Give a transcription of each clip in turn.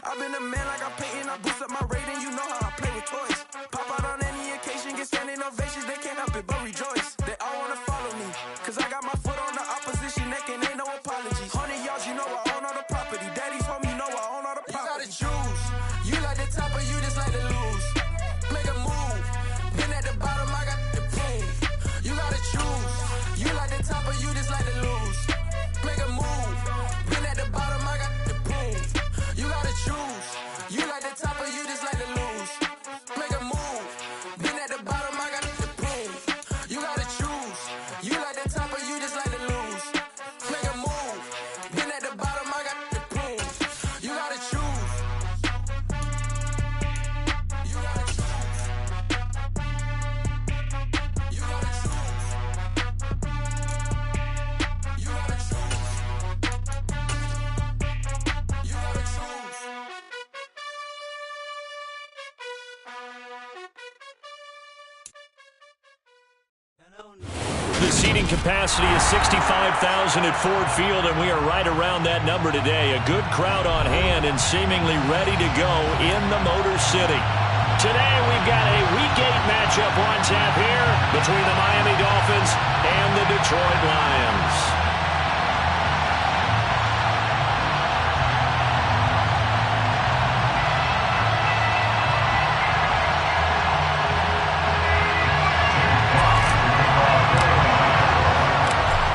I've been a man like I'm painting, I boost up my rating, you know how I play with toys. Pop out on any occasion, get standing ovations, they can't help it but rejoice. They all wanna follow me, cause I got my foot on the opposition neck and ain't no apologies. 100 yards, you know I own all the property. Daddy's home, you know I own all the property. You gotta choose, you like the top or you just like to lose. Make a move, been at the bottom, I got the prove. You gotta choose, you like the top or you just like to lose. Make a move, been at the bottom, I got the prove. You gotta choose, you like the top or you just like to lose. Make a move, been at the bottom, I got the prove. You gotta choose, you like the top or you just like to lose. Make a move, been at the bottom, I got the prove. You gotta choose. You gotta choose. You gotta choose. You gotta choose. You gotta choose. The seating capacity is 65,000 at Ford Field, and we are right around that number today. A good crowd on hand and seemingly ready to go in the Motor City. Today we've got a Week 8 matchup on tap here between the Miami Dolphins and the Detroit Lions.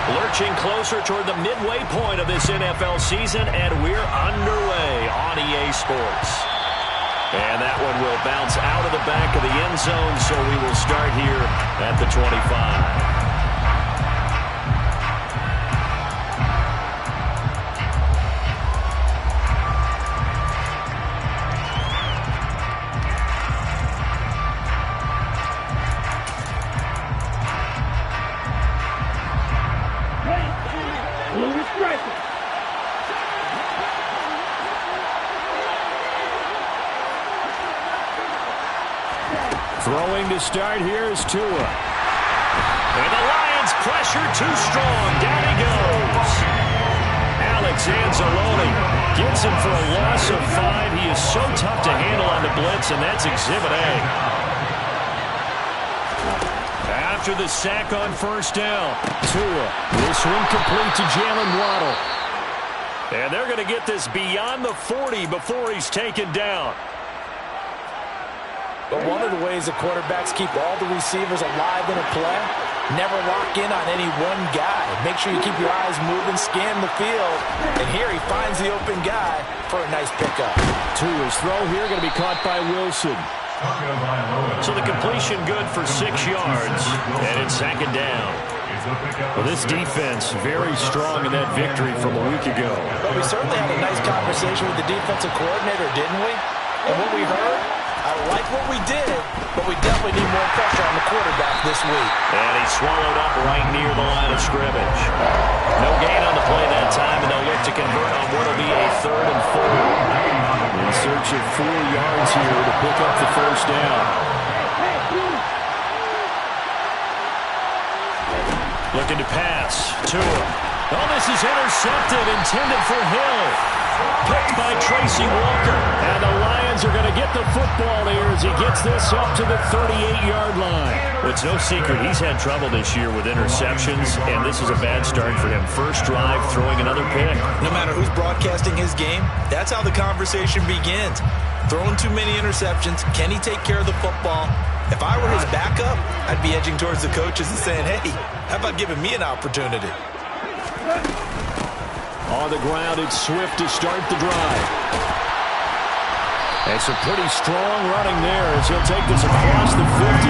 Lurching closer toward the midway point of this NFL season, and we're underway on EA Sports. And that one will bounce out of the back of the end zone, so we will start here at the 25. Throwing to start here is Tua. And the Lions pressure too strong. Down he goes. Alex Anzalone gets him for a loss of 5. He is so tough to handle on the blitz, and that's Exhibit A. After the sack on first down, Tua. This one complete to Jalen Waddle. And they're going to get this beyond the 40 before he's taken down. But one of the ways that quarterbacks keep all the receivers alive in a play, never lock in on any one guy. Make sure you keep your eyes moving, scan the field. And here he finds the open guy for a nice pickup. Tua's throw here going to be caught by Wilson. So the completion good for 6 yards, and it's second down. Well, this defense very strong in that victory from a week ago. Well, we certainly had a nice conversation with the defensive coordinator, didn't we? And what we heard, I like what we did, but we definitely need more pressure on the quarterback this week. And he swallowed up right near the line of scrimmage. No gain on the play that time, and they'll look to convert on what will be a 3rd and 4. In search of 4 yards here to pick up the first down. Looking to pass. Tua. Oh, this is intercepted, intended for Hill. Picked by Tracy Walker. And the Lions are going to get the football here as he gets this up to the 38-yard line. Well, it's no secret he's had trouble this year with interceptions, and this is a bad start for him. First drive, throwing another pick. No matter who's broadcasting his game, that's how the conversation begins. Throwing too many interceptions, can he take care of the football? If I were his backup, I'd be edging towards the coaches and saying, hey, how about giving me an opportunity? On the ground, it's Swift to start the drive. And some pretty strong running there as he'll take this across the 50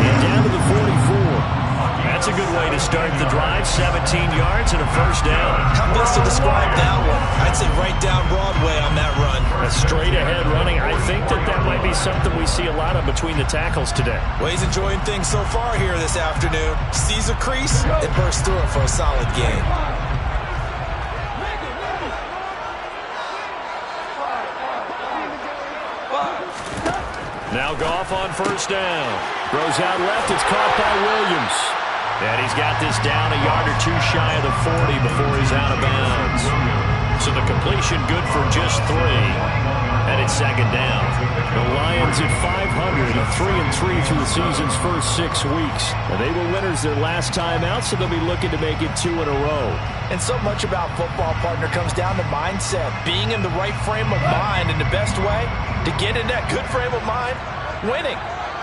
and down to the 44. That's a good way to start the drive. 17 yards and a first down. How best to describe that one? I'd say right down Broadway on that run. A straight ahead running. I think that might be something we see a lot of between the tackles today. Well, he's enjoying things so far here this afternoon. Sees a crease and bursts through it for a solid game. Now Goff on first down. Throws out left. It's caught by Williams. And he's got this down a yard or two shy of the 40 before he's out of bounds. So the completion good for just 3. second down. The Lions at 500, 3-3 through the season's first 6 weeks. And they were winners their last time out, so they'll be looking to make it 2 in a row. And so much about football, partner, comes down to mindset. Being in the right frame of mind, and the best way to get in that good frame of mind, winning.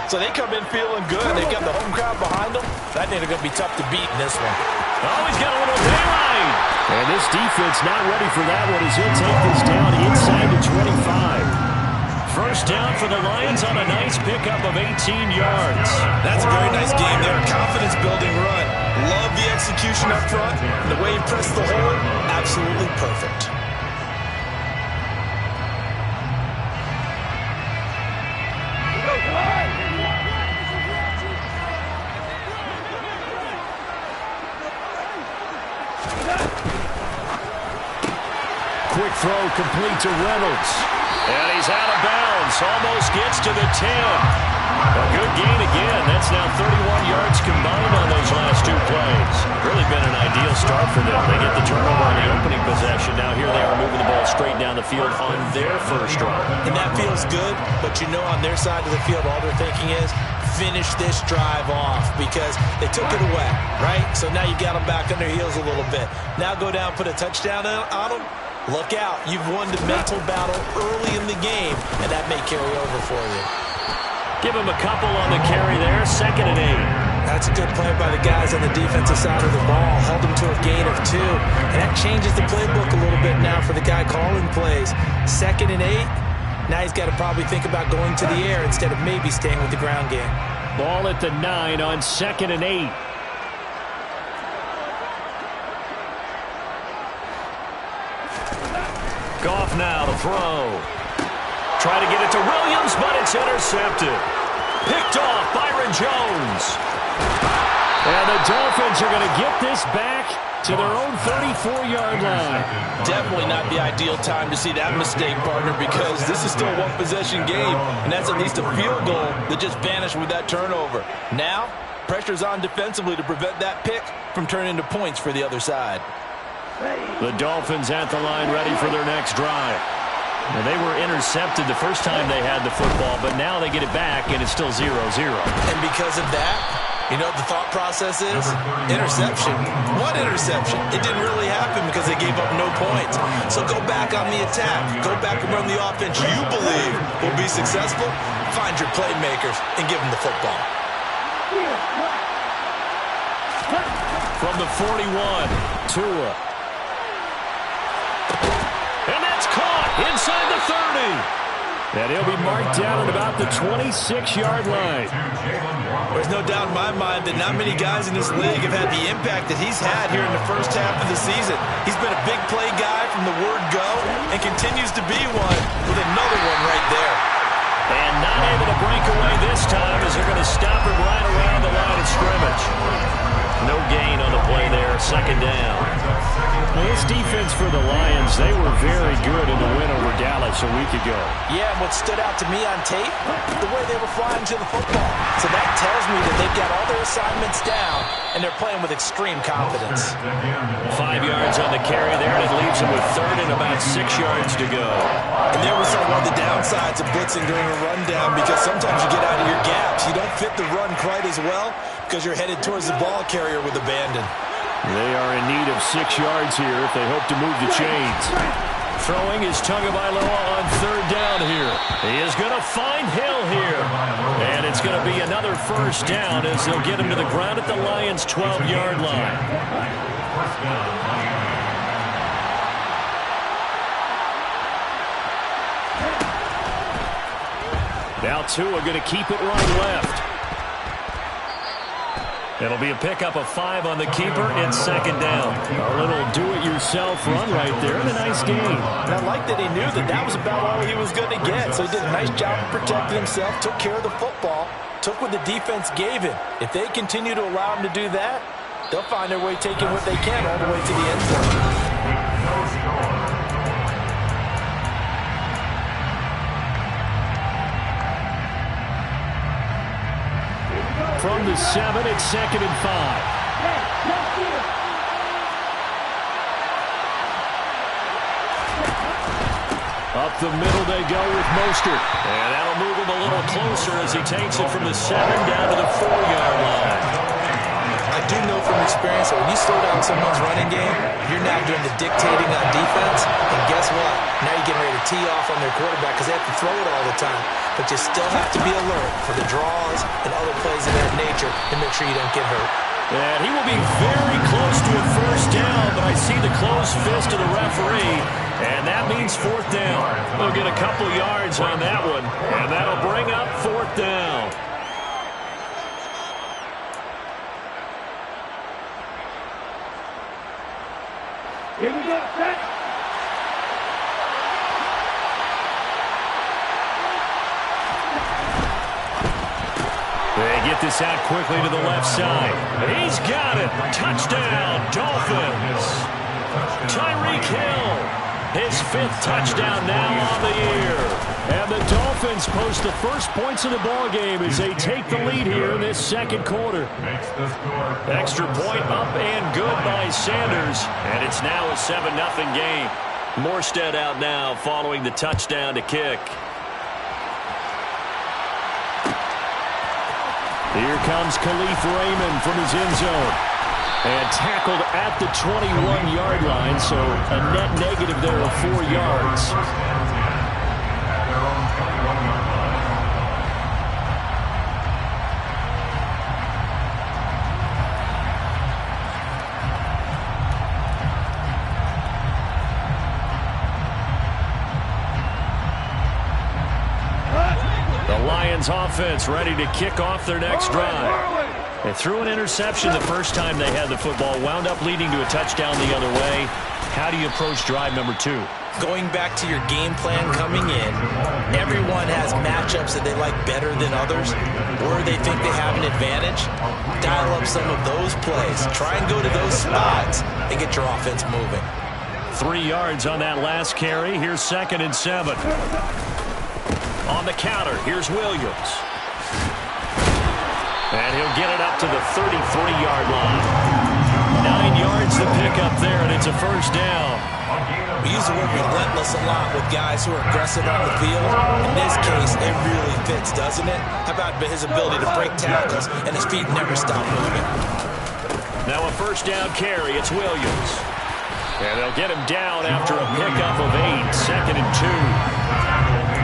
So they come in feeling good. They got the home crowd behind them. I think they're going to be tough to beat in this one. Oh, he's got a little daylight. And this defense not ready for that one as he'll take this down inside the 25. First down for the Lions on a nice pickup of 18 yards. That's a very nice game there. Confidence-building run. Love the execution up front. And the way he pressed the hole, absolutely perfect. Quick throw complete to Reynolds. And he's out of bounds. Almost gets to the 10. A good gain again. That's now 31 yards combined on those last 2 plays. Really been an ideal start for them. They get the turnover on the opening possession. Now here they are moving the ball straight down the field on their first drive. And that feels good, but you know on their side of the field all they're thinking is finish this drive off because they took it away, right? So now you got them back on their heels a little bit. Now go down, put a touchdown on them. Look out. You've won the mental battle early in the game, and that may carry over for you. Give him a couple on the carry there. 2nd and 8. That's a good play by the guys on the defensive side of the ball. Held them to a gain of 2. And that changes the playbook a little bit now for the guy calling plays. 2nd and 8. Now he's got to probably think about going to the air instead of maybe staying with the ground game. Ball at the 9 on 2nd and 8. Goff now to throw. Try to get it to Williams, but it's intercepted. Picked off Byron Jones. And the Dolphins are going to get this back to their own 34-yard line. Definitely not the ideal time to see that mistake, partner, because this is still a one-possession game, and that's at least a field goal that just vanished with that turnover. Now, pressure's on defensively to prevent that pick from turning into points for the other side. The Dolphins at the line ready for their next drive. Now, they were intercepted the first time they had the football, but now they get it back, and it's still 0-0. And because of that, you know what the thought process is? Interception. What interception? It didn't really happen because they gave up no points. So go back on the attack. Go back and run the offense you believe will be successful. Find your playmakers and give them the football. From the 41, Tua. And that's caught inside the 30. And he'll be marked down at about the 26-yard line. There's no doubt in my mind that not many guys in this league have had the impact that he's had here in the first half of the season. He's been a big play guy from the word go and continues to be one with another one right there. And not able to break away this time as they're going to stop him right around the line of scrimmage. No gain on the play there, 2nd down. Well, this defense for the Lions, they were very good in the win over Dallas a week ago. Yeah, and what stood out to me on tape, the way they were flying to the football. So that tells me that they've got all their assignments down, and they're playing with extreme confidence. 5 yards on the carry there, and it leaves them with 3rd and about 6 yards to go. And there was one of the downsides of blitzing during a rundown because sometimes you get out of your gaps. You don't fit the run quite as well because you're headed towards the ball carrier with abandon. They are in need of 6 yards here if they hope to move the chains. Throwing is Tagovailoa on 3rd down here. He is going to find Hill here. And it's going to be another first down as they'll get him to the ground at the Lions' 12-yard line. Now Tua going to keep it run left. It'll be a pickup of 5 on the keeper. It's 2nd down. A little do-it-yourself run right there and a nice game. And I like that he knew that that was about all he was going to get. So he did a nice job of protecting himself, took care of the football, took what the defense gave him. If they continue to allow him to do that, they'll find their way taking what they can all the way to the end zone. From the 7, it's 2nd and 5. Up the middle they go with Mostert. And that'll move him a little closer as he takes it from the 7 down to the 4-yard line. I do know from experience that when you slow down someone's running game, you're now doing the dictating on defense. And guess what? Now you're getting ready to tee off on their quarterback because they have to throw it all the time. But you still have to be alert for the draws and other plays of that nature to make sure you don't get hurt. And he will be very close to a first down, but I see the closed fist of the referee, and that means 4th down. They'll get a couple yards on that one, and that'll bring up 4th down. Here we go, set. They get this out quickly to the left side. He's got it. Touchdown, Dolphins. Tyreek Hill, his 5th touchdown now on the year. And the Dolphins post the first points of the ball game as they take the lead here in this second quarter. Extra point up and good by Sanders. And it's now a 7-0 game. Morstead out now following the touchdown to kick. Here comes Khalif Raymond from his end zone. And tackled at the 21-yard line, so a net negative there of 4 yards. Offense ready to kick off their next drive. They threw an interception the first time they had the football, wound up leading to a touchdown the other way. How do you approach drive number 2? Going back to your game plan coming in, everyone has matchups that they like better than others, or they think they have an advantage. Dial up some of those plays. Try and go to those spots and get your offense moving. 3 yards on that last carry. Here's 2nd and 7. On the counter, here's Williams. And he'll get it up to the 33-yard line. 9 yards to pick up there, and it's a first down. We use the word relentless a lot with guys who are aggressive on the field. In this case, it really fits, doesn't it? How about his ability to break tackles, and his feet never stop moving. Now a first down carry, it's Williams. And they'll get him down after a pickup of 8, 2nd and 2.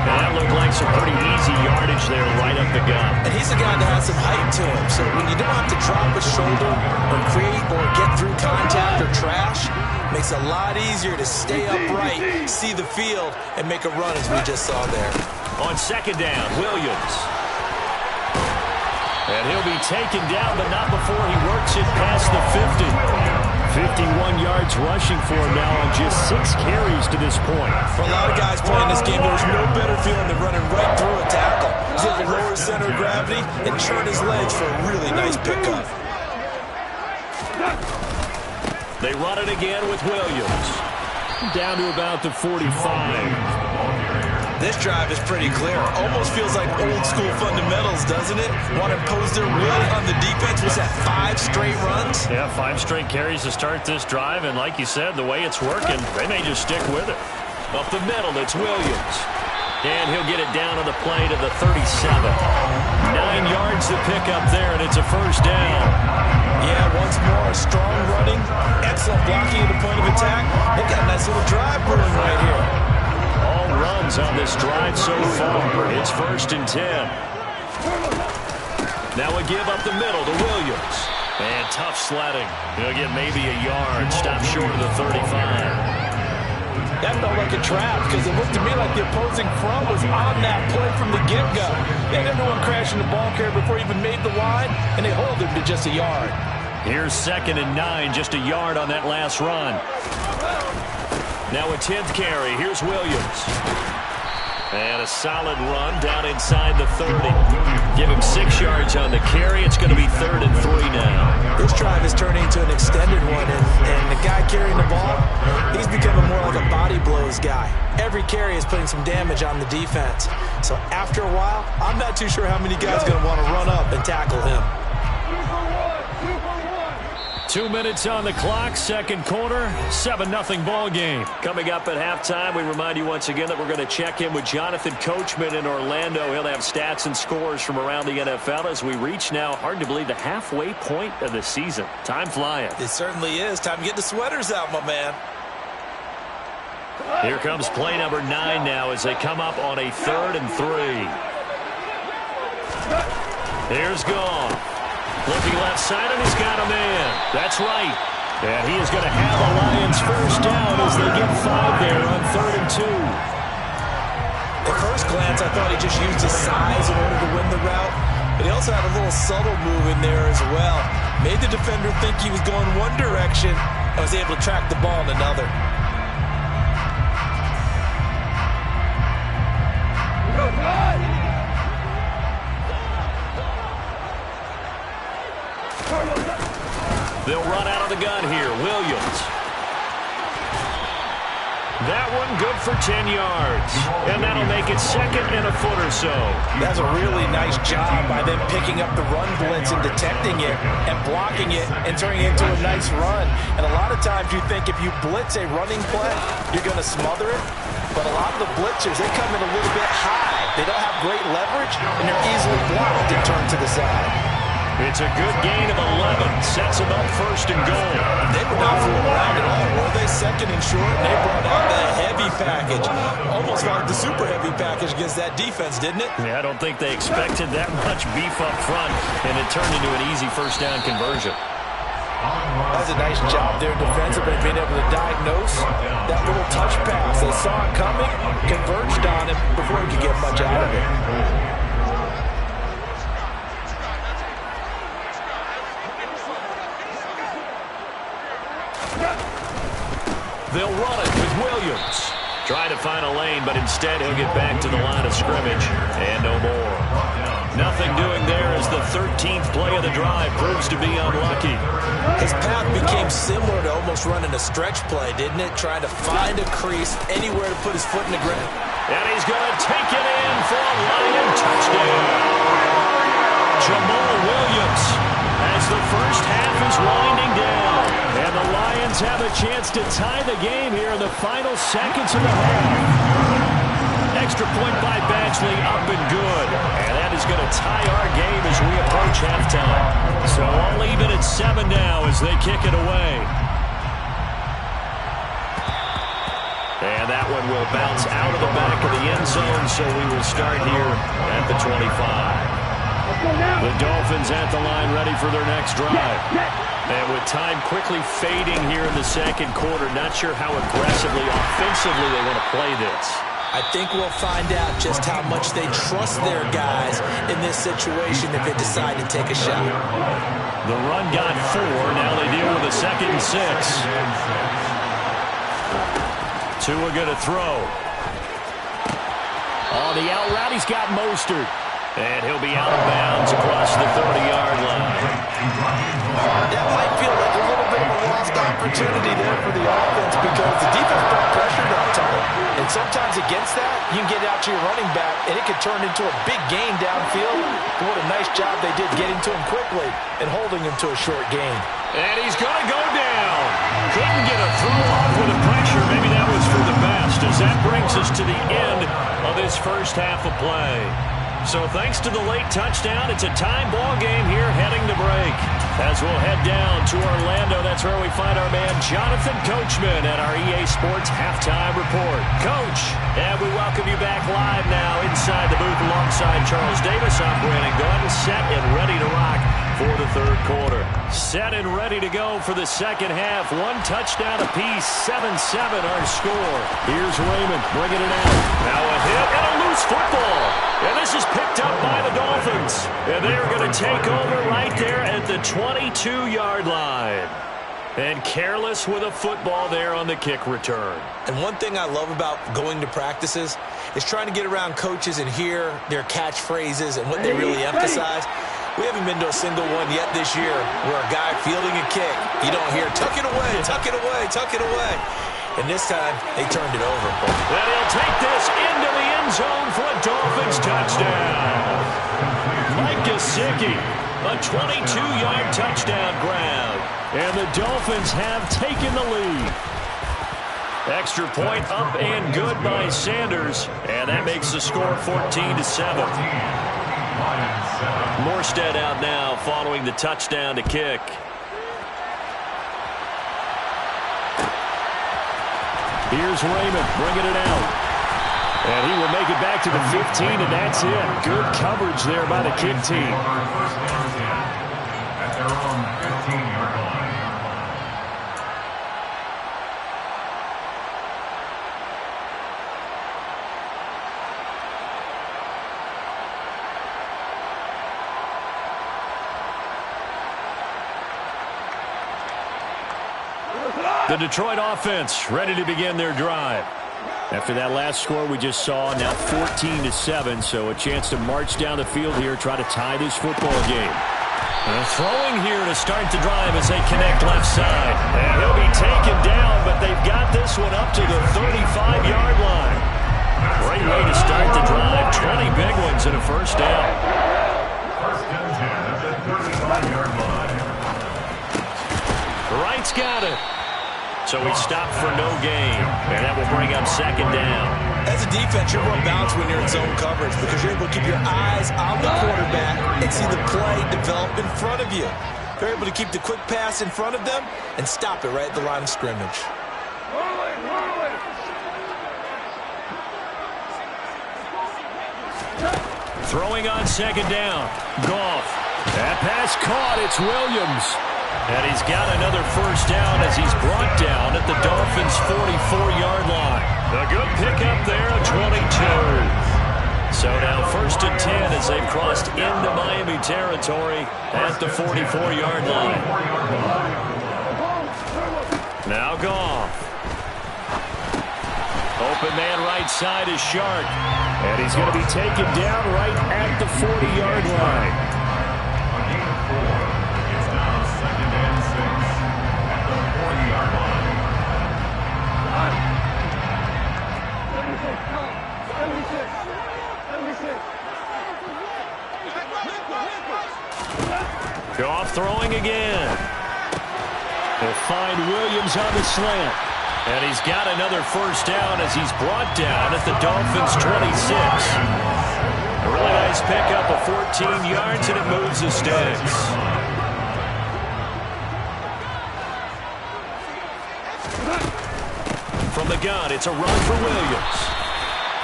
And that looked like some pretty easy yardage there right up the gut. And he's a guy that has some height to him. So when you don't have to drop a shoulder or create or get through contact or trash, makes it a lot easier to stay upright, see the field, and make a run as we just saw there. On 2nd down, Williams. And he'll be taken down, but not before he works it past the 50. 51 yards rushing for him now on just 6 carries to this point. For a lot of guys playing this game, there's no better feeling than running right through a tackle. He's able to lower his center of gravity and churn his legs for a really nice pickup. They run it again with Williams. Down to about the 45. This drive is pretty clear. Almost feels like old school fundamentals, doesn't it? Want to impose their will on the defense. Was that 5 straight runs? Yeah, 5 straight carries to start this drive. And like you said, the way it's working, they may just stick with it. Up the middle, it's Williams. And he'll get it down on the play to the 37. 9 yards to pick up there, and it's a first down. Yeah, once more, strong running, excellent blocking at the point of attack. They've got a nice little drive brewing right here. All runs on this drive so far. It's 1st and 10. Now a give up the middle to Williams. And tough sledding. He'll get maybe a yard. Stop short of the 35. That felt like a trap because it looked to me like the opposing front was on that play from the get-go. They had everyone crashing the ball carrier before he even made the line, and they hold him to just a yard. Here's 2nd and 9, just a yard on that last run. Now a 10th carry. Here's Williams. And a solid run down inside the 30. Give him 6 yards on the carry. It's going to be 3rd and 3 now. This drive is turning into an extended one, and the guy carrying the ball, he's becoming more like a body blows guy. Every carry is putting some damage on the defense. So after a while, I'm not too sure how many guys are going to want to run up and tackle him. 2 minutes on the clock, second quarter, 7-0 ball game. Coming up at halftime, we remind you once again that we're going to check in with Jonathan Coachman in Orlando. He'll have stats and scores from around the NFL as we reach now, hard to believe, the halfway point of the season. Time flying. It certainly is. Time to get the sweaters out, my man. Here comes play number 9 now as they come up on a 3rd and 3. Here's Goff. Looking left side, and he's got a man. That's right. And he is going to have the Lions first down as they get 5 there on 3rd and 2. At first glance, I thought he just used his size in order to win the route, but he also had a little subtle move in there as well. Made the defender think he was going one direction and was able to track the ball in another. They'll run out of the gun here. Williams. That one good for 10 yards. And that'll make it 2nd and a foot or so. That's a really nice job by them picking up the run blitz and detecting it and blocking it and turning it into a nice run. And a lot of times you think if you blitz a running play, you're going to smother it. But a lot of the blitzers, they come in a little bit high. They don't have great leverage, and they're easily blocked and turned to the side. It's a good gain of 11. Sets them up 1st and goal. They were not fooling around at all, were they? 2nd and short, and they brought out the heavy package. Almost like the super heavy package against that defense, didn't it? Yeah, I don't think they expected that much beef up front, and it turned into an easy first down conversion. That's a nice job there defensively, being able to diagnose that little touch pass. They saw it coming, converged on it before he could get much out of it. They'll run it with Williams. Trying to find a lane, but instead he'll get back to the line of scrimmage. And no more. Nothing doing there as the 13th play of the drive proves to be unlucky. His path became similar to almost running a stretch play, didn't it? Trying to find a crease, anywhere to put his foot in the ground. And he's going to take it in for a Lion touchdown. Jamal Williams as the first half is winding down. And the Lions have a chance to tie the game here in the final seconds of the half. Extra point by Badgley, up and good. And that is going to tie our game as we approach halftime. So all even at 7 now as they kick it away. And that one will bounce out of the back of the end zone, so we will start here at the 25. The Dolphins at the line ready for their next drive. And with time quickly fading here in the second quarter, not sure how aggressively, offensively they want to play this. I think we'll find out just how much they trust their guys in this situation if they decide to take a shot. The run got 4. Now they deal with a 2nd and 6. Tua going to throw. On the out route, he's got Mostert. And he'll be out of bounds across the 30-yard line. That might feel like a little bit of a lost opportunity there for the offense because the defense brought pressure that time. And sometimes against that, you can get out to your running back, and it could turn into a big gain downfield. But what a nice job they did getting to him quickly and holding him to a short gain. And he's going to go down. Couldn't get a throw off with the pressure. Maybe that was for the best, as that brings us to the end of this first half of play. So thanks to the late touchdown, it's a tie ball game here heading to break. As we'll head down to Orlando, that's where we find our man Jonathan Coachman at our EA Sports Halftime Report. Coach, and we welcome you back live now inside the booth alongside Charles Davis. I'm Brandon Gunn, set and ready to rock for the third quarter. Set and ready to go for the second half. One touchdown apiece, 7-7 our score. Here's Raymond bringing it out. Now a hit and a loose football. And this is picked up by the Dolphins. And they're going to take over right there at the 22-yard line. And careless with a football there on the kick return. And one thing I love about going to practices is trying to get around coaches and hear their catchphrases and what they really emphasize. We haven't been to a single one yet this year where a guy fielding a kick, you don't hear, tuck it away, tuck it away, tuck it away. And this time, they turned it over. And he'll take this into the end zone for a Dolphins touchdown. Mike Gesicki, a 22-yard touchdown grab. And the Dolphins have taken the lead. Extra point up and good by Sanders. And that makes the score 14-7. Morstead out now following the touchdown to kick. Here's Raymond bringing it out. And he will make it back to the 15, and that's it. Good coverage there by the kick team. At their own 15-yard line. The Detroit offense ready to begin their drive. After that last score we just saw, now 14-7, so a chance to march down the field here, try to tie this football game. And throwing here to start the drive as they connect left side. And he'll be taken down, but they've got this one up to the 35-yard line. Great way to start the drive. 20 big ones and a first down. First and 10 at the 35-yard line. Wright's got it. So he stopped for no gain, and that will bring up second down. As a defense, you're more balanced when you're in zone coverage because you're able to keep your eyes on the quarterback and see the play develop in front of you. They're able to keep the quick pass in front of them and stop it right at the line of scrimmage. Throwing on second down. Goff. That pass caught. It's Williams. And he's got another first down as he's brought down at the Dolphins' 44-yard line. A good pickup there, a 22. So now first and 10 as they've crossed into Miami territory at the 44-yard line. Now Goff. Open man right side is Shark. And he's going to be taken down right at the 40-yard line. Goff throwing again. They'll find Williams on the slant. And he's got another first down as he's brought down at the Dolphins' 26. A really nice pickup of 14 yards, and it moves the sticks. From the gun, it's a run for Williams.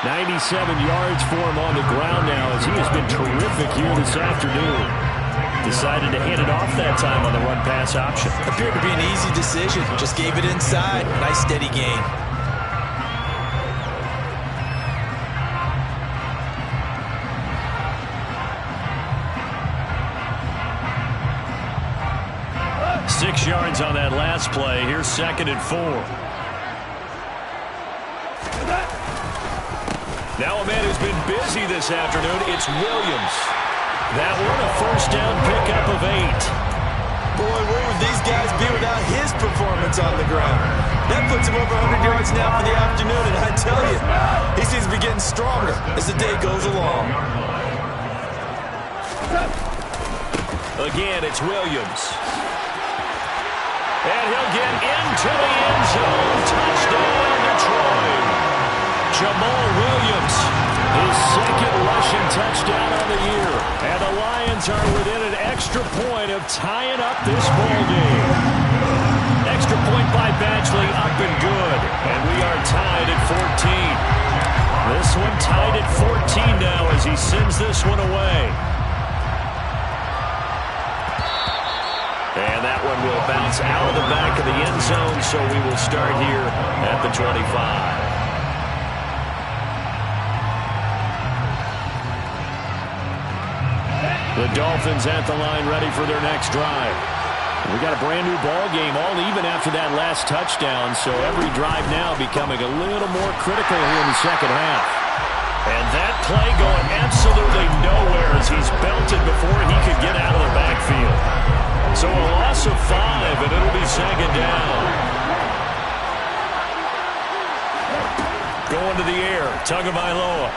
97 yards for him on the ground now as he has been terrific here this afternoon. Decided to hand it off that time on the run-pass option. Appeared to be an easy decision. Just gave it inside. Nice steady gain. Six yards on that last play. Here's second and 4. Now a man who's been busy this afternoon, it's Williams. That one a first down pickup of 8. Boy, where would these guys be without his performance on the ground? That puts him over 100 yards now for the afternoon, and I tell you, he seems to be getting stronger as the day goes along. Again, it's Williams. And he'll get into the end zone. Touchdown, Detroit. Jamal Williams, his second rushing touchdown on the year. And the Lions are within an extra point of tying up this ball game. Extra point by Badgley, up and good. And we are tied at 14. This one tied at 14 now as he sends this one away. And that one will bounce out of the back of the end zone, so we will start here at the 25. The Dolphins at the line ready for their next drive. We got a brand new ball game, all even after that last touchdown, so every drive now becoming a little more critical here in the second half. And that play going absolutely nowhere as he's belted before he could get out of the backfield. So a loss of 5, and it'll be second down. Going to the air, Tagovailoa.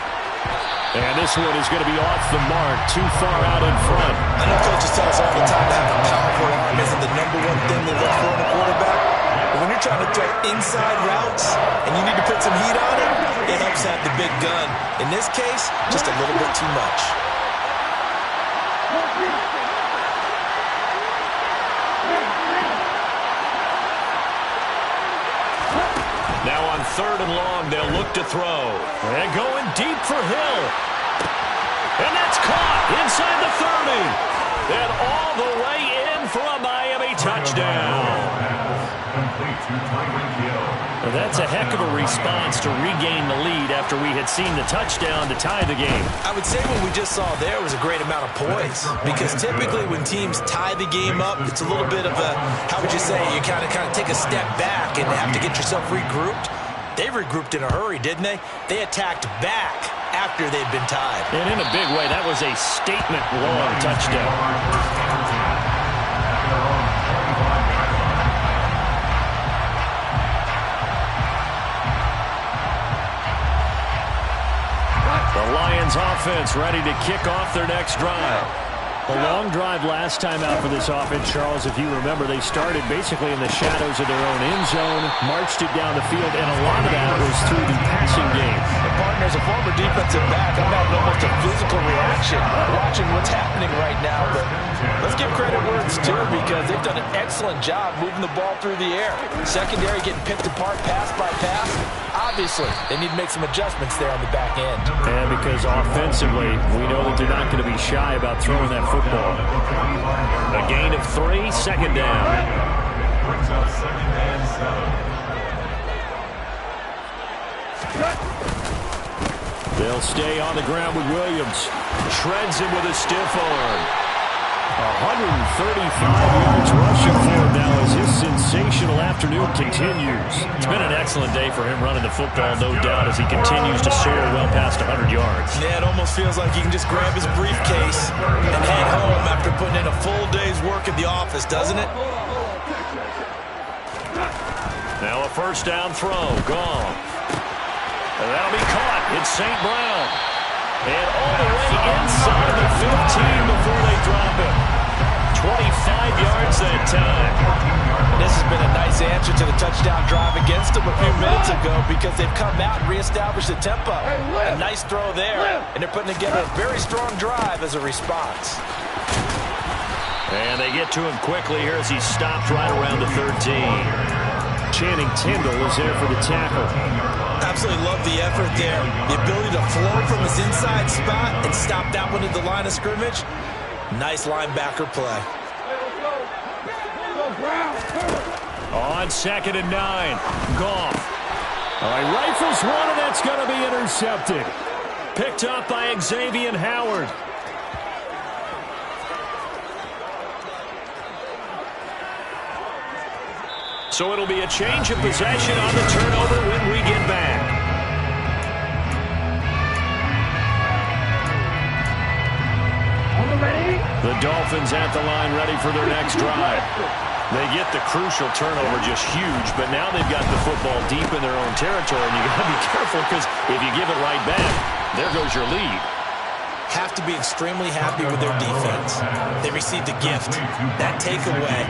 And this one is going to be off the mark, too far out in front. I know coaches tell us all the time that having a powerful arm isn't the number one thing they look for in a quarterback. But when you're trying to throw inside routes and you need to put some heat on it, it helps have the big gun. In this case, just a little bit too much. Now on 3rd and long, they'll look to throw. And going deep for Hill. And that's caught inside the 30. And all the way in for a Miami touchdown. Well, that's a heck of a response to regain the lead after we had seen the touchdown to tie the game. I would say what we just saw there was a great amount of poise, because typically when teams tie the game up, it's a little bit of a, how would you say, you kind of take a step back and have to get yourself regrouped. They regrouped in a hurry, didn't they? They attacked back after they'd been tied. And in a big way, that was a statement-long touchdown. The Lions offense ready to kick off their next drive. A long drive last time out for this offense, Charles. If you remember, they started basically in the shadows of their own end zone, marched it down the field, and a lot of that was through the passing game. And partner, as a former defensive back, I'm having almost a physical reaction watching what's happening right now. But let's give credit where it's due, because they've done an excellent job moving the ball through the air. Secondary getting picked apart pass by pass. Obviously, they need to make some adjustments there on the back end. And because offensively, we know that they're not going to be shy about throwing that football. A gain of 3, 2nd down. They'll stay on the ground with Williams. Shreds him with a stiff arm. 135 yards rushing for him now as his sensational afternoon continues. It's been an excellent day for him running the football, no doubt, as he continues to soar well past 100 yards. Yeah, it almost feels like he can just grab his briefcase and head home after putting in a full day's work at the office, doesn't it? Now a 1st down throw, gone. And that'll be caught. It's St. Brown. And all the way inside the 15 before they drop him. 25 yards that time. This has been a nice answer to the touchdown drive against them a few minutes ago, because they've come out and reestablished the tempo. A nice throw there, and they're putting together a very strong drive as a response. And they get to him quickly here as he stopped right around the 13. Channing Tindall is there for the tackle. Absolutely love the effort there. The ability to flow from his inside spot and stop that one at the line of scrimmage. Nice linebacker play. On 2nd and 9, Goff. All right, rifles one, and that's going to be intercepted. Picked up by Xavier Howard. So it'll be a change of possession on the turnover when we get back. The Dolphins at the line ready for their next drive. They get the crucial turnover, just huge, but now they've got the football deep in their own territory, and you got to be careful, because if you give it right back, there goes your lead. Have to be extremely happy with their defense. They received a gift, that takeaway.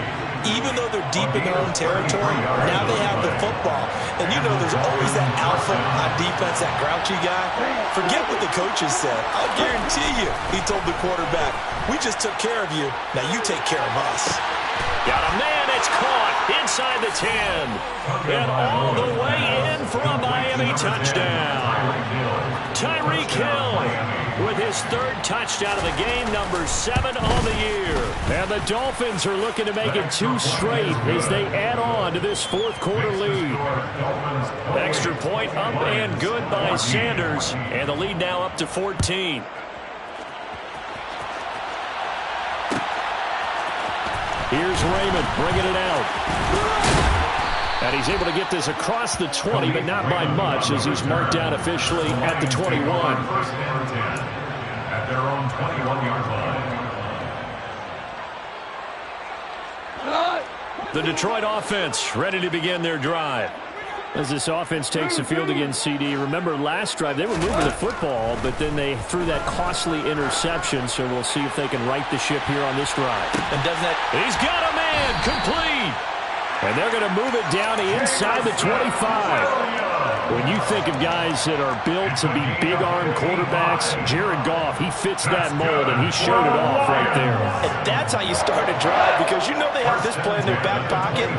Even though they're deep in their own territory, now they have the football. And you know there's always that alpha on defense, that grouchy guy. Forget what the coaches said. I'll guarantee you, he told the quarterback, we just took care of you, now you take care of us. Got a man, it's caught inside the 10. And all the way in for a Miami touchdown. Tyreek Hill with his 3rd touchdown of the game, number 7 on the year. And the Dolphins are looking to make it 2 straight as they add on to this 4th quarter lead. Extra point up and good by Sanders. And the lead now up to 14. Here's Raymond bringing it out. And he's able to get this across the 20, but not by much, as he's marked down officially at the 21. First down 10 at their own 21-yard line. The Detroit offense ready to begin their drive. As this offense takes the field against CD, remember last drive they were moving the football, but then they threw that costly interception, so we'll see if they can right the ship here on this drive. And doesn't that... He's got a man, complete! And they're going to move it down to inside the 25. When you think of guys that are built to be big-arm quarterbacks, Jared Goff, he fits that mold, and he showed it off right there. And that's how you start a drive, because you know they have this play in their back pocket,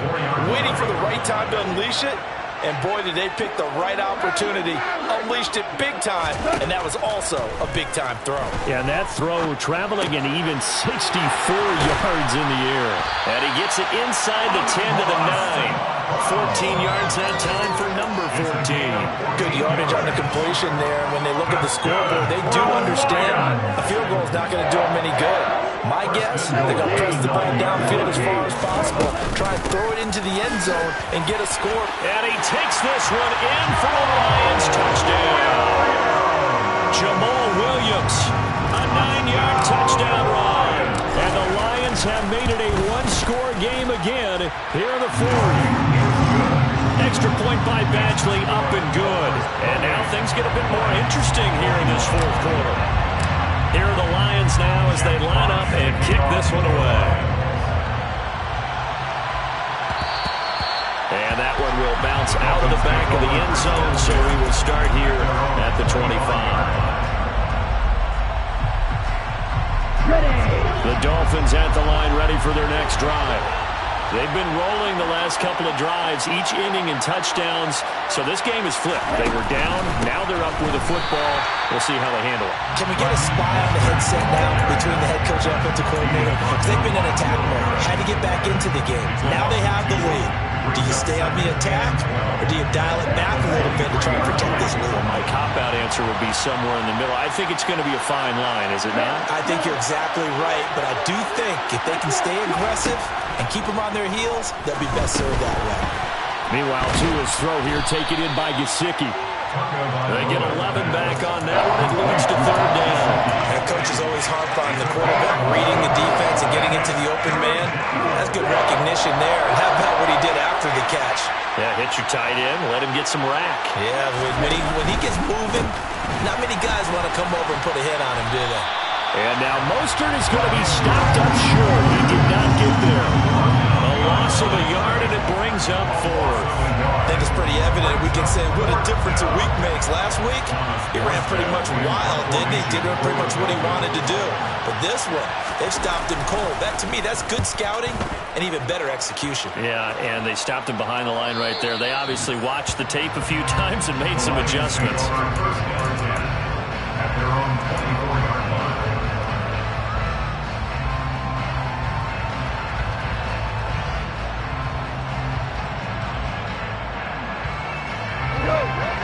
waiting for the right time to unleash it. And boy, did they pick the right opportunity, unleashed it big time, and that was also a big-time throw. Yeah, and that throw traveling an even 64 yards in the air. And he gets it inside the 10 to the 9. 14 yards that time for number 14. Good yardage on the completion there. When they look at the scoreboard, they do understand a field goal is not going to do them any good. My guess, they're going to press the ball downfield as far as possible, try and throw it into the end zone and get a score. And he takes this one in for the Lions. Touchdown. Jamal Williams, a 9-yard touchdown run. And the Lions have made it a one-score game again here in the fourth. Extra point by Badgley, up and good. And now things get a bit more interesting here in this fourth quarter. Here are the Lions now as they line up and kick this one away. And that one will bounce out of the back of the end zone, so we will start here at the 25. The Dolphins at the line, ready for their next drive. They've been rolling the last couple of drives, each inning in touchdowns, so this game is flipped. They were down, now they're up with the football. We'll see how they handle it. Can we get a spy on the headset now between the head coach and offensive coordinator? Because they've been in attack mode, had to get back into the game. Now they have the lead. Do you stay on the attack, or do you dial it back a little bit to try and protect this lead? Well, my cop-out answer would be somewhere in the middle. I think it's going to be a fine line, is it not? I think you're exactly right, but I do think if they can stay aggressive and keep them on their heels, they'll be best served that way. Meanwhile, Tua's throw here taken in by Gesicki. They get 11 back on that one. It leads to third down. And coach is always harp on the quarterback reading the defense and getting into the open man. That's good recognition there. And how about what he did after the catch? Yeah, hit your tight end, let him get some rack. Yeah, when he gets moving, not many guys want to come over and put a hit on him, do they? And now Mostert is going to be stopped up short. He did not get there. A loss of a yard, and it brings up fourth. I think it's pretty evident. We can say what a difference a week makes. Last week, he ran pretty much wild, didn't he? Did pretty much what he wanted to do. But this one, they've stopped him cold. That, to me, that's good scouting and even better execution. Yeah, and they stopped him behind the line right there. They obviously watched the tape a few times and made some adjustments. At their own 24-yard line.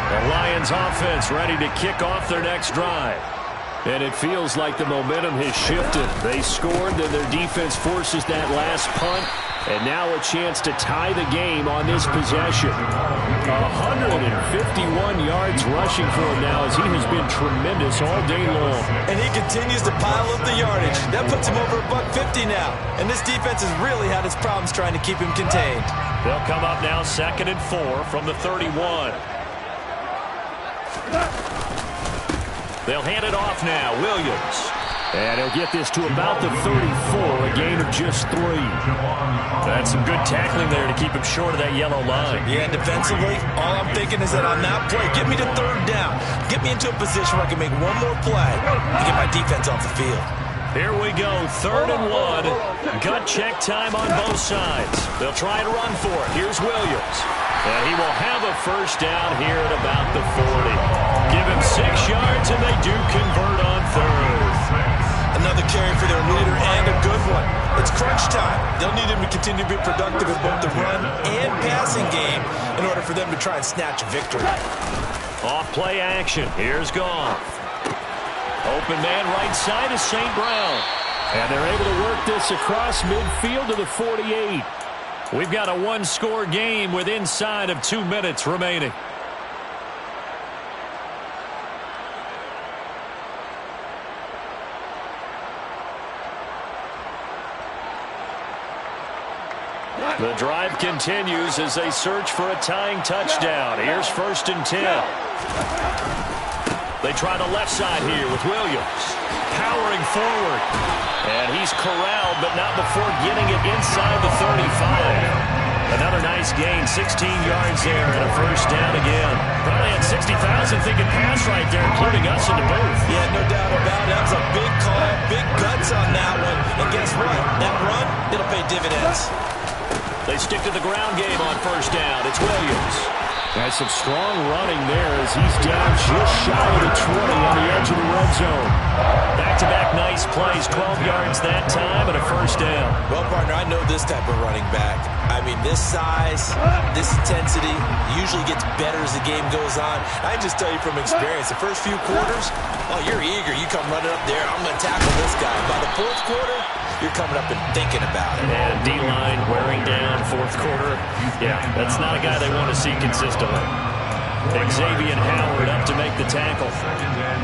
The Lions offense ready to kick off their next drive. And it feels like the momentum has shifted. They scored, then their defense forces that last punt. And now a chance to tie the game on this possession. 151 yards rushing for him now as he has been tremendous all day long. And he continues to pile up the yardage. That puts him over $150 now. And this defense has really had its problems trying to keep him contained. They'll come up now 2nd and 4 from the 31. They'll hand it off now. Williams. And he'll get this to about the 34, a gain of just 3. That's some good tackling there to keep him short of that yellow line. Yeah, defensively, all I'm thinking is that on that play, get me to third down. Get me into a position where I can make one more play to get my defense off the field. Here we go, 3rd and 1. Gut check time on both sides. They'll try and run for it. Here's Williams. And he will have a first down here at about the 40. Give him 6 yards, and they do convert on 3rd. Another carry for their leader and a good one. It's crunch time. They'll need him to continue to be productive in both the run and passing game in order for them to try and snatch a victory. Off play action. Here's Goff. Open man right side is St. Brown. And they're able to work this across midfield to the 48. We've got a one-score game with inside of 2 minutes remaining. The drive continues as they search for a tying touchdown. Here's 1st and 10. They try the left side here with Williams. Powering forward. And he's corralled, but not before getting it inside the 35. Another nice gain, 16 yards there, and a 1st down again. Probably had 60,000 thinking pass right there, including us in the booth. Yeah, no doubt about it. That was a big call, big guts on that one. And guess what? That run, it'll pay dividends. They stick to the ground game on 1st down. It's Williams. Has some strong running there as he's down just shy of the 20 on the edge of the red zone. Back-to-back nice plays, 12 yards that time and a 1st down. Well, partner, I know this type of running back. I mean, this size, this intensity usually gets better as the game goes on. I just tell you from experience, the first few quarters, oh, you're eager. You come running up there, I'm going to tackle this guy. By the 4th quarter, you're coming up and thinking about it. And D-line wearing down 4th quarter. Yeah, that's not a guy they want to see consistently. Xavier Howard up to make the tackle.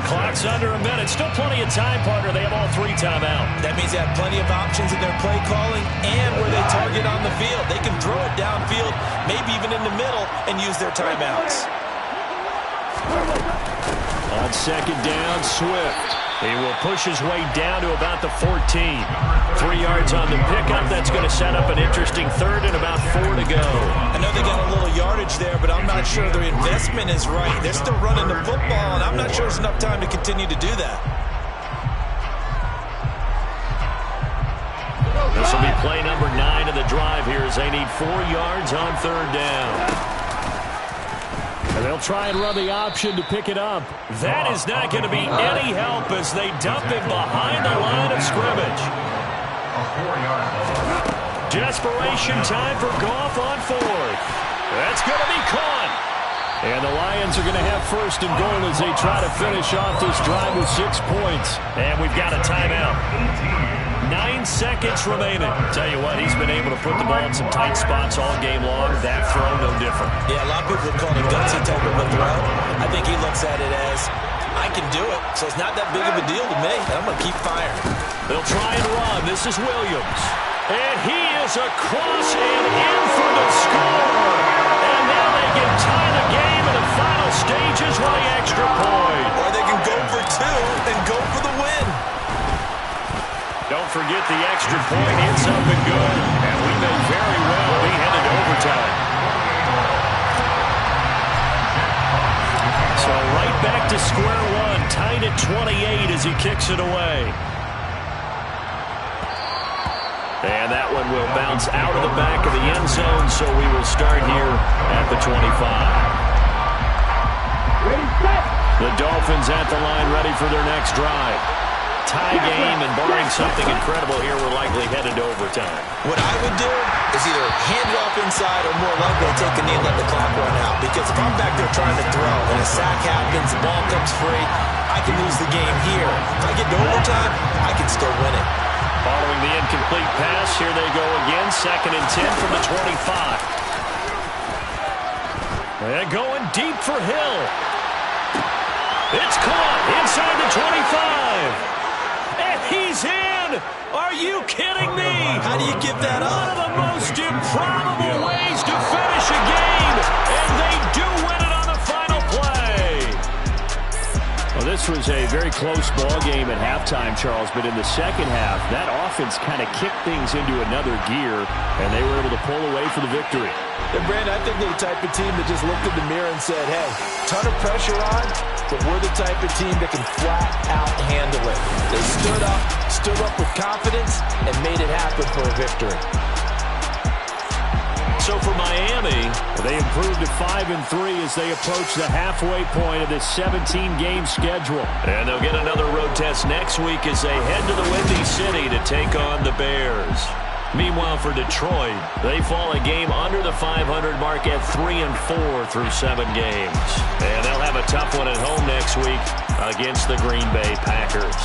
Clock's under a minute. Still plenty of time, partner. They have all 3 timeout. That means they have plenty of options in their play calling and where they target on the field. They can throw it downfield, maybe even in the middle, and use their timeouts. On 2nd down, Swift. He will push his way down to about the 14. 3 yards on the pickup. That's going to set up an interesting 3rd and about 4 to go. I know they got a little yardage there, but I'm not sure their investment is right. They're still running the football, and I'm not sure there's enough time to continue to do that. This will be play number 9 of the drive here as they need 4 yards on 3rd down. And they'll try and run the option to pick it up. That is not going to be any help as they dump him behind the line of scrimmage. Desperation time for Goff on 4th. That's going to be caught. And the Lions are going to have 1st and goal as they try to finish off this drive with 6 points. And we've got a timeout. 9 seconds remaining. Tell you what, he's been able to put the ball in some tight spots all game long. That throw, no different. Yeah, a lot of people would call it a gutsy type of a throw. I think he looks at it as, I can do it, so it's not that big of a deal to me. I'm going to keep firing. They'll try and run. This is Williams. And he is across and in for the score. And now they can tie the game in the final stages with the extra point. Or they can go for 2 and go for the win. Don't forget the extra point. It's up and good. And we may very well be headed to overtime. So right back to square one. Tied at 28 as he kicks it away. And that one will bounce out of the back of the end zone. So we will start here at the 25. The Dolphins at the line ready for their next drive. Tie game, and barring something incredible here, we're likely headed to overtime. What I would do is either hand it off inside or more likely take a knee and let the clock run out. Because if I'm back there trying to throw and a sack happens, the ball comes free, I can lose the game here. If I get to overtime, I can still win it. Following the incomplete pass, here they go again. 2nd and 10 from the 25. They're going deep for Hill. It's caught inside the 25. And he's in! Are you kidding me? How do you give that up? One of the most improbable ways to finish a game. And they do win it on the final play. Well, this was a very close ball game at halftime, Charles. But in the second half, that offense kind of kicked things into another gear. And they were able to pull away for the victory. And Brandon, I think they're the type of team that just looked in the mirror and said, hey, ton of pressure on, but we're the type of team that can flat out handle it. They stood up with confidence, and made it happen for a victory. So for Miami, they improved to 5-3 as they approach the halfway point of this 17-game schedule. And they'll get another road test next week as they head to the Windy City to take on the Bears. Meanwhile, for Detroit, they fall a game under the 500 mark at 3-4 through 7 games. And they'll have a tough one at home next week against the Green Bay Packers.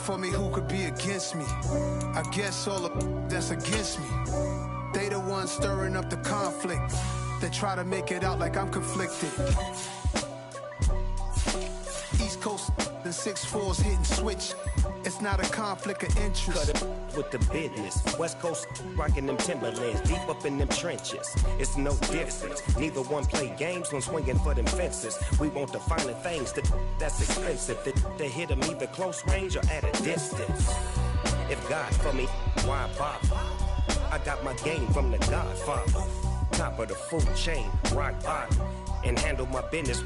for me, who could be against me? I guess all the that's against me. They the ones stirring up the conflict. They try to make it out like I'm conflicted. East Coast, the 6'4s hitting switch. It's not a conflict of interest. Cut it with the business. West Coast rocking them Timberlands, deep up in them trenches. It's no difference. Neither one play games when swinging for them fences. We want the finer things that's expensive. They hit them either close range or at a distance. If God for me, why bother? I got my game from the Godfather. Top of the food chain, rock bottom, and handle my business.